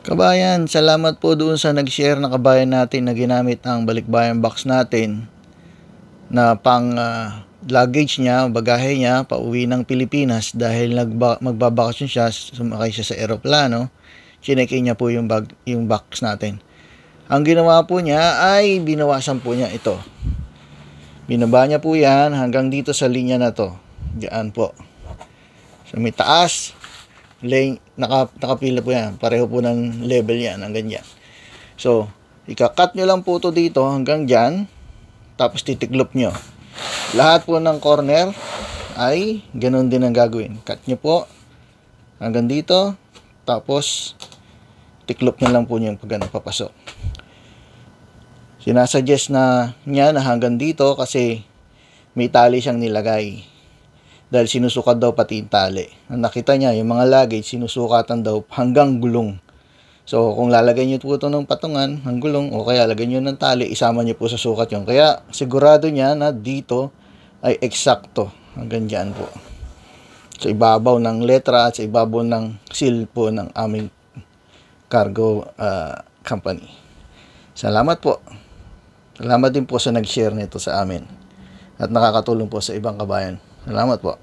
Kabayan, salamat po doon sa nag-share na kabayan natin na ginamit ang balikbayan box natin na pang luggage niya, bagahe niya, pauwi ng Pilipinas dahil magbabakasyon siya, sumakay siya sa eroplano, chinekin niya po yung box natin. Ang ginawa po niya ay binawasan po niya ito. Binaba niya po yan hanggang dito sa linya na to. Diyan po. Sa may taas, lane, nakapila po yan. Pareho po ng level yan, hanggang dyan. So, ikakat nyo lang po ito dito hanggang dyan. Tapos titiklop nyo. Lahat po ng corner ay ganun din ang gagawin. Cut nyo po hanggang dito. Tapos, tiklop nyo lang po nyo pag papasok. Sinasuggest na niya na hanggang dito kasi may tali siyang nilagay. Dahil sinusukat daw pati yung tali. Ang nakita niya, yung mga luggage, sinusukatan daw hanggang gulong. So, kung lalagay niyo po ito ng patungan, ng gulong, o kaya lagay niyo ng tali, isama niyo po sa sukat yun. Kaya, sigurado niya na dito ay eksakto. Hanggang dyan po. Sa ibabaw ng letra at sa ibabaw ng seal po ng aming cargo company. Salamat po. Salamat din po sa nag-share nito sa amin. At nakakatulong po sa ibang kabayan. Salamat po.